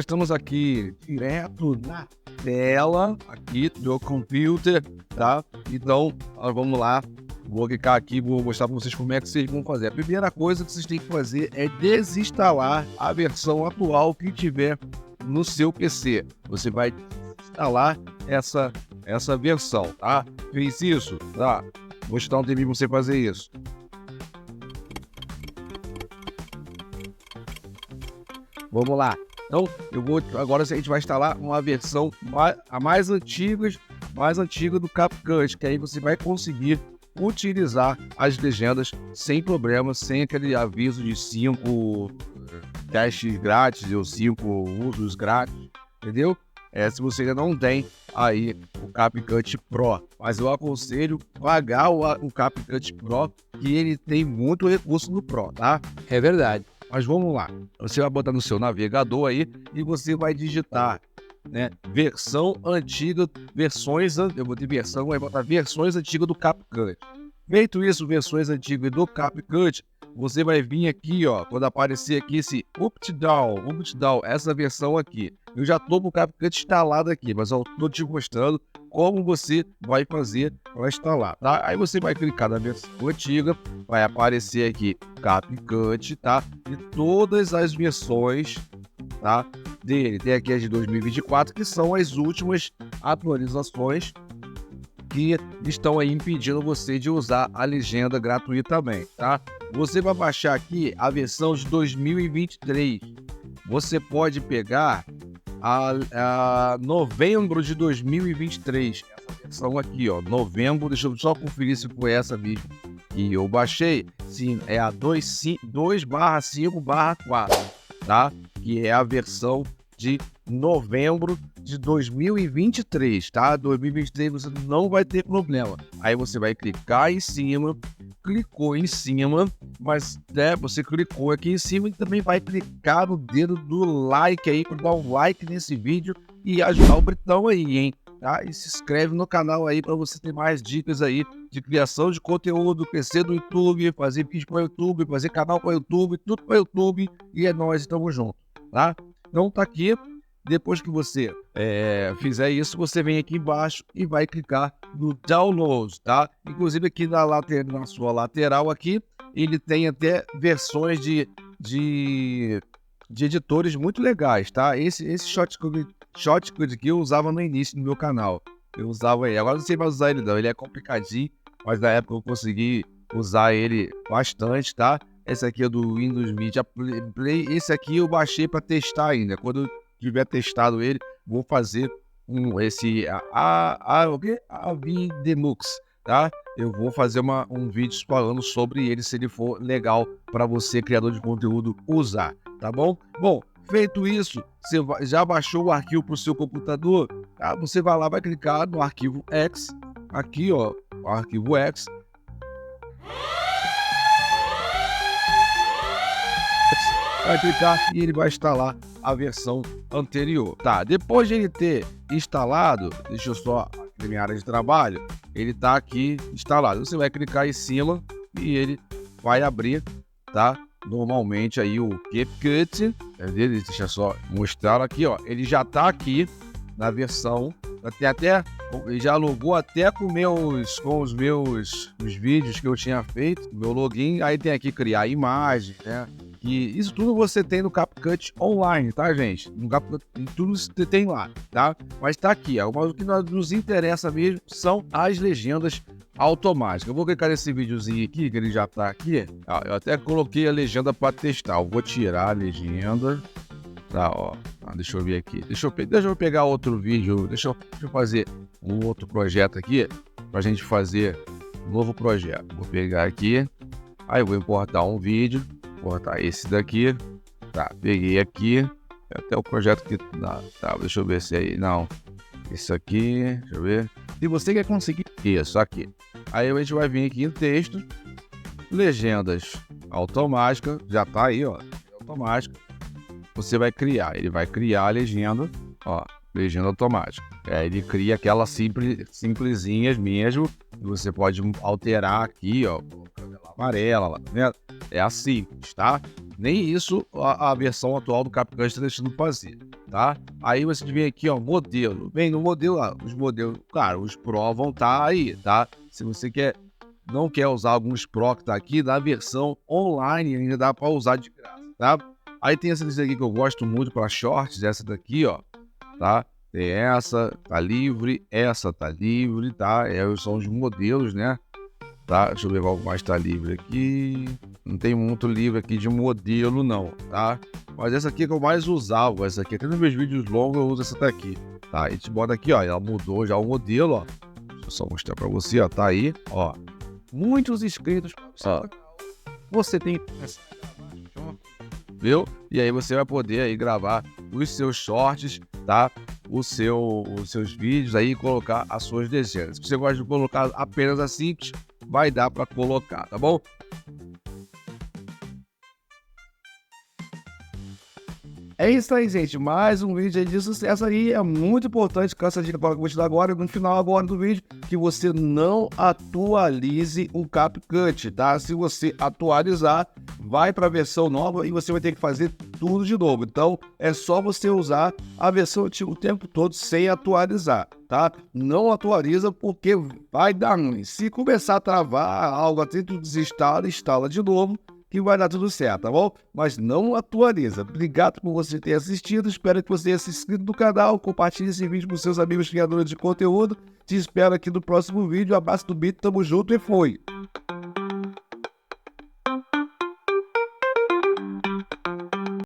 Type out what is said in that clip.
Estamos aqui direto na tela aqui do computer, tá? Então, vamos lá. Vou clicar aqui, vou mostrar para vocês como é que vocês vão fazer. A primeira coisa que vocês têm que fazer é desinstalar a versão atual que tiver no seu PC. Você vai instalar essa versão, tá? Fez isso? Tá? Vou te dar um tempinho para você fazer isso. Vamos lá. Então, agora a gente vai instalar uma versão mais antiga do CapCut, que aí você vai conseguir utilizar as legendas sem problema, sem aquele aviso de 5 testes grátis ou 5 usos grátis, entendeu? Se você ainda não tem aí o CapCut Pro, mas eu aconselho pagar o CapCut Pro, que ele tem muito recurso no Pro, tá? É verdade. Mas vamos lá, você vai botar no seu navegador aí e você vai digitar, né, versão antiga, eu vou ter versão, vai botar versões antigas do CapCut. Feito isso, versões antigas do CapCut, você vai vir aqui, ó, quando aparecer aqui esse up-down, essa versão aqui. Eu já tô com o CapCut instalado aqui, mas eu tô te mostrando como você vai fazer para instalar, tá? Aí você vai clicar na versão antiga, vai aparecer aqui CapCut, tá? E todas as versões, tá, dele. Tem aqui as de 2024, que são as últimas atualizações que estão aí impedindo você de usar a legenda gratuitamente, tá? Você vai baixar aqui a versão de 2023. Você pode pegar a novembro de 2023. Essa versão aqui, ó, novembro. Deixa eu só conferir se foi essa mesmo que eu baixei. Sim, é a 2/5/4, tá? Que é a versão de novembro de 2023, tá? 2023 você não vai ter problema. Aí você vai clicar em cima, clicou em cima, mas você clicou aqui em cima e também vai clicar no dedo do like aí, para dar um like nesse vídeo e ajudar o Britão aí, hein? Tá? E se inscreve no canal aí para você ter mais dicas aí de criação de conteúdo, crescer do YouTube, fazer vídeo para o YouTube, fazer canal para o YouTube, tudo para o YouTube, e é nóis, estamos juntos, tá? Então tá aqui. Depois que você fizer isso, você vem aqui embaixo e vai clicar no download, tá? Inclusive aqui na sua lateral aqui, ele tem até versões de editores muito legais, tá? Esse shortcut aqui eu usava no início do meu canal. Eu usava ele. Agora não sei mais usar ele não, ele é complicadinho, mas na época eu consegui usar ele bastante, tá? Esse aqui é do Windows Media Play. Esse aqui eu baixei para testar ainda. Quando eu tiver testado ele, vou fazer Avidemux, tá? Eu vou fazer um vídeo falando sobre ele, se ele for legal para você, criador de conteúdo, usar, tá bom? Bom, feito isso, você já baixou o arquivo para o seu computador, tá? Você vai lá, vai clicar no arquivo X, aqui ó, o arquivo X. Vai clicar e ele vai instalar a versão anterior. Tá, depois de ele ter instalado, deixa eu só na minha área de trabalho, ele tá aqui instalado. Você vai clicar em cima e ele vai abrir, tá? Normalmente aí o CapCut, deixa eu só mostrar aqui, ó. Ele já tá aqui na versão, ele já logou até com os meus vídeos que eu tinha feito, meu login. Aí tem aqui criar imagem, né? E isso tudo você tem no CapCut online, tá, gente? No CapCut, tudo você tem lá, tá? Mas tá aqui, ó. Mas o que nos interessa mesmo são as legendas automáticas. Eu vou clicar nesse videozinho aqui, que ele já tá aqui. Ó, eu até coloquei a legenda para testar. Eu vou tirar a legenda. Tá, ó. Deixa eu ver aqui. Deixa eu pegar outro vídeo. Deixa eu fazer um outro projeto aqui, pra gente fazer um novo projeto. Vou pegar aqui. Aí eu vou importar um vídeo. Vou botar esse daqui. Tá, peguei aqui. Até o projeto que... Tá, deixa eu ver se aí... Não. Isso aqui... Deixa eu ver. Se você quer conseguir... Isso, aqui. Aí a gente vai vir aqui em texto. Legendas automáticas. Já tá aí, ó. Automática. Você vai criar. Ele vai criar a legenda. Ó. Legenda automática. Ele cria aquelas simplesinhas mesmo. Você pode alterar aqui, ó. Amarela, tá vendo? É assim, tá? Nem isso a versão atual do CapCut está deixando fazer. tá? Aí você vem aqui, ó, modelo. Vem no modelo, ó, os modelos, claro, os Pro vão estar aí, tá? Se você não quer usar alguns Pro que tá aqui, na versão online ainda dá para usar de graça, tá? Aí tem essa aqui que eu gosto muito para shorts, essa daqui, ó, tá? Tem essa, tá livre, essa tá livre, tá? São os modelos, né? Tá? Deixa eu ver qual mais tá livre aqui. Não tem muito livre aqui de modelo, não, tá? Mas essa aqui é que eu mais usava, essa aqui. Até nos meus vídeos longos eu uso essa daqui, tá? A gente bota aqui, ó, ela mudou já o modelo, ó. Deixa eu só mostrar pra você, ó, tá aí, ó. Muitos inscritos pra você. Você tem... Viu? E aí você vai poder aí gravar os seus shorts, tá? Os seus vídeos aí e colocar as suas dezenas. Se você gosta de colocar apenas assim, vai dar para colocar, tá bom? É isso aí, gente. Mais um vídeo aí de sucesso aí. É muito importante com essa dica que eu vou te dar agora, no final agora do vídeo, que você não atualize o CapCut, tá? Se você atualizar, vai para a versão nova e você vai ter que fazer tudo de novo. Então, é só você usar a versão antiga o tempo todo sem atualizar, tá? Não atualiza porque vai dar ruim. Se começar a travar algo até tu desinstala, instala de novo, que vai dar tudo certo, tá bom? Mas não atualiza. Obrigado por você ter assistido. Espero que você tenha se inscrito no canal. Compartilhe esse vídeo com seus amigos criadores de conteúdo. Te espero aqui no próximo vídeo. Abraço do Bito, tamo junto e foi!